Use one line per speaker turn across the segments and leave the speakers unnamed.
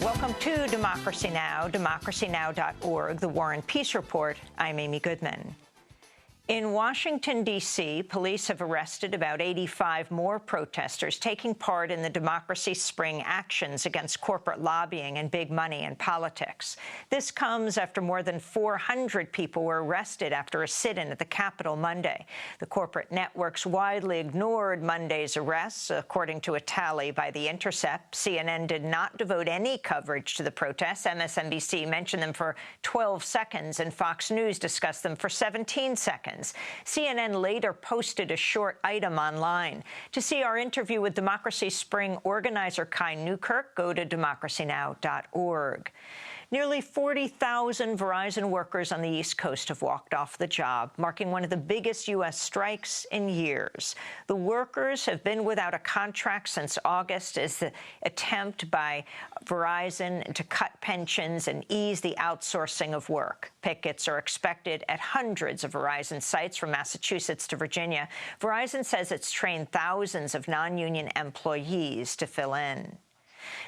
Welcome to Democracy Now!, democracynow.org, the War and Peace Report. I'm Amy Goodman. In Washington, D.C., police have arrested about 85 more protesters taking part in the Democracy Spring actions against corporate lobbying and big money in politics. This comes after more than 400 people were arrested after a sit-in at the Capitol Monday. The corporate networks widely ignored Monday's arrests, according to a tally by The Intercept. CNN did not devote any coverage to the protests. MSNBC mentioned them for 12 seconds, and Fox News discussed them for 17 seconds. CNN later posted a short item online. To see our interview with Democracy Spring organizer Kai Newkirk, go to democracynow.org. Nearly 40,000 Verizon workers on the East Coast have walked off the job, marking one of the biggest U.S. strikes in years. The workers have been without a contract since August as the attempt by Verizon to cut pensions and ease the outsourcing of work. Pickets are expected at hundreds of Verizon sites from Massachusetts to Virginia. Verizon says it's trained thousands of non-union employees to fill in.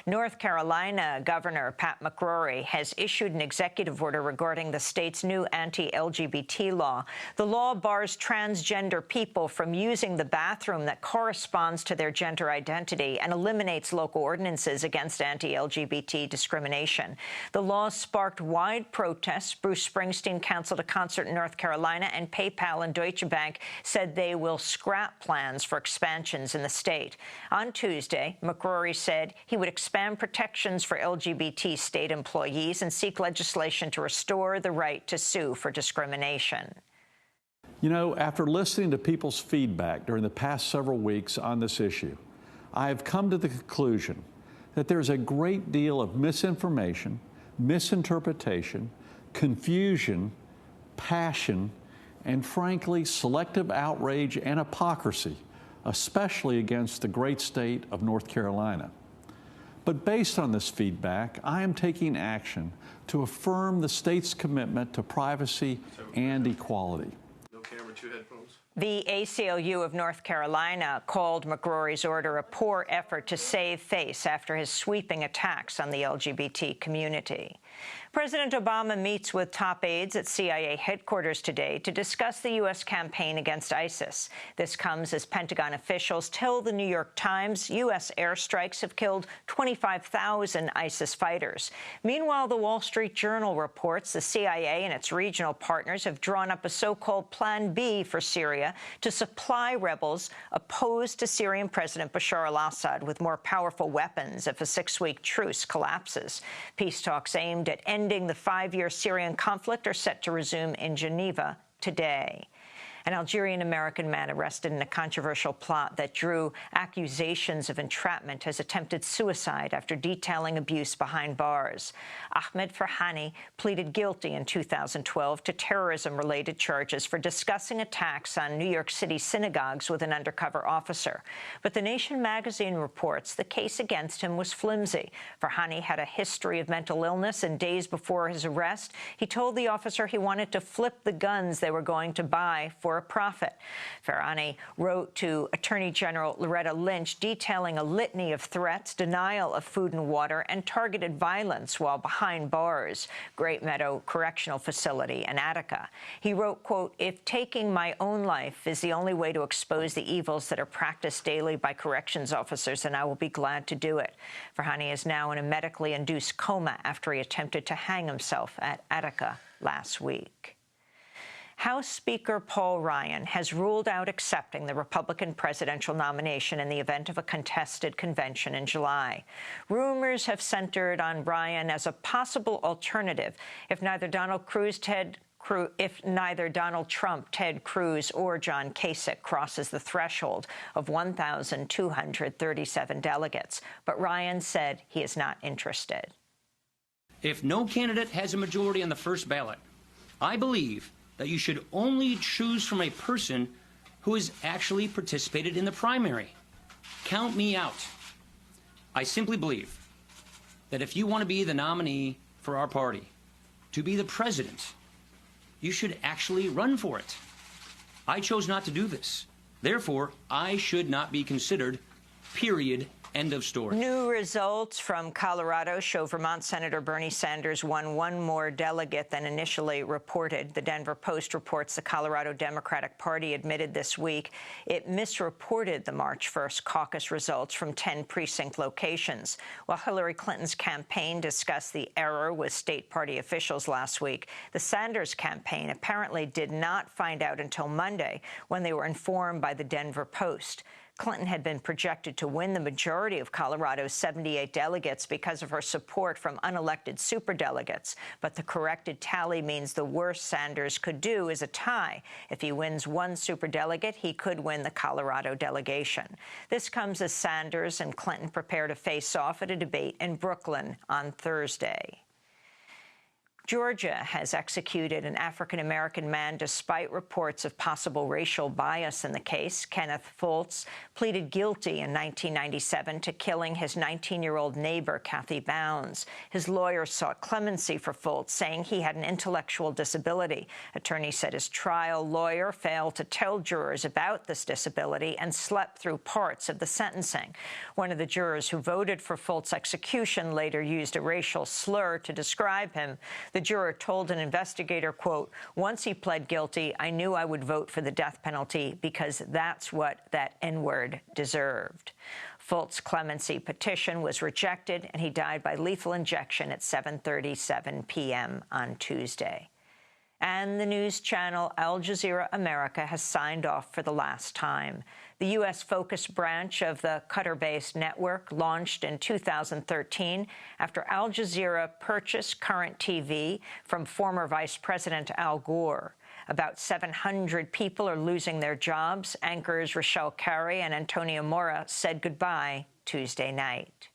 North Carolina Governor Pat McCrory has issued an executive order regarding the state's new anti-LGBT law. The law bars transgender people from using the bathroom that corresponds to their gender identity and eliminates local ordinances against anti-LGBT discrimination. The law sparked wide protests. Bruce Springsteen counseled a concert in North Carolina, and PayPal and Deutsche Bank said they will scrap plans for expansions in the state. On Tuesday, McCrory said he would expand protections for LGBT state employees and seek legislation to restore the right to sue for discrimination.
You know, after listening to people's feedback during the past several weeks on this issue, I have come to the conclusion that there's a great deal of misinformation, misinterpretation, confusion, passion, and frankly, selective outrage and hypocrisy, especially against the great state of North Carolina. But based on this feedback, I am taking action to affirm the state's commitment to privacy and equality.
No camera, 2 headphones.
The ACLU of North Carolina called McCrory's order a poor effort to save face after his sweeping attacks on the LGBT community. President Obama meets with top aides at CIA headquarters today to discuss the U.S. campaign against ISIS. This comes as Pentagon officials tell the New York Times U.S. airstrikes have killed 25,000 ISIS fighters. Meanwhile, the Wall Street Journal reports the CIA and its regional partners have drawn up a so-called Plan B for Syria to supply rebels opposed to Syrian President Bashar al-Assad with more powerful weapons if a 6-week truce collapses. Peace talks aimed at ending the 5-year Syrian conflict are set to resume in Geneva today. An Algerian American man arrested in a controversial plot that drew accusations of entrapment has attempted suicide after detailing abuse behind bars. Ahmed Farhani pleaded guilty in 2012 to terrorism-related charges for discussing attacks on New York City synagogues with an undercover officer. But The Nation magazine reports the case against him was flimsy. Farhani had a history of mental illness, and days before his arrest, he told the officer he wanted to flip the guns they were going to buy for a profit. Farhani wrote to Attorney General Loretta Lynch detailing a litany of threats, denial of food and water, and targeted violence while behind bars, Great Meadow Correctional Facility in Attica. He wrote, quote, "If taking my own life is the only way to expose the evils that are practiced daily by corrections officers, then I will be glad to do it." Farhani is now in a medically induced coma after he attempted to hang himself at Attica last week. House Speaker Paul Ryan has ruled out accepting the Republican presidential nomination in the event of a contested convention in July. Rumors have centered on Ryan as a possible alternative if neither Donald Trump, Ted Cruz, or John Kasich crosses the threshold of 1,237 delegates. But Ryan said he is not interested.
If no candidate has a majority on the first ballot, I believe that you should only choose from a person who has actually participated in the primary. Count me out. I simply believe that if you want to be the nominee for our party, to be the president, you should actually run for it. I chose not to do this. Therefore, I should not be considered, period, End of story.
New results from Colorado show Vermont Senator Bernie Sanders won one more delegate than initially reported. The Denver Post reports the Colorado Democratic Party admitted this week it misreported the March 1st caucus results from 10 precinct locations. While Hillary Clinton's campaign discussed the error with state party officials last week, the Sanders campaign apparently did not find out until Monday when they were informed by the Denver Post. Clinton had been projected to win the majority of Colorado's 78 delegates because of her support from unelected superdelegates. But the corrected tally means the worst Sanders could do is a tie. If he wins one superdelegate, he could win the Colorado delegation. This comes as Sanders and Clinton prepare to face off at a debate in Brooklyn on Thursday. Georgia has executed an African-American man despite reports of possible racial bias in the case. Kenneth Fultz pleaded guilty in 1997 to killing his 19-year-old neighbor, Kathy Bounds. His lawyer sought clemency for Fultz, saying he had an intellectual disability. Attorneys said his trial lawyer failed to tell jurors about this disability and slept through parts of the sentencing. One of the jurors who voted for Fultz's execution later used a racial slur to describe him. The juror told an investigator, quote, "Once he pled guilty, I knew I would vote for the death penalty because that's what that N-word deserved." Fultz's clemency petition was rejected, and he died by lethal injection at 7:37 p.m. on Tuesday. And the news channel Al Jazeera America has signed off for the last time. The U.S.-focused branch of the Qatar-based network launched in 2013 after Al Jazeera purchased Current TV from former Vice President Al Gore. About 700 people are losing their jobs. Anchors Rochelle Carey and Antonia Mora said goodbye Tuesday night.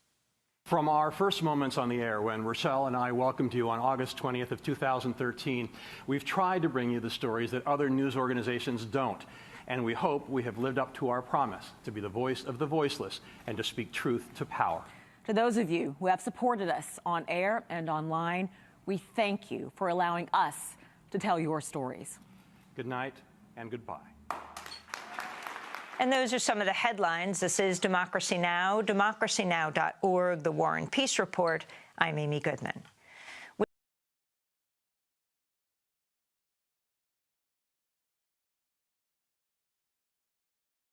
From our first moments on the air, when Rochelle and I welcomed you on August 20th of 2013, we've tried to bring you the stories that other news organizations don't. And we hope we have lived up to our promise to be the voice of the voiceless and to speak truth to power.
To those of you who have supported us on air and online, we thank you for allowing us to tell your stories.
Good night and goodbye.
And those are some of the headlines. This is Democracy Now!, democracynow.org, The War and Peace Report. I'm Amy Goodman.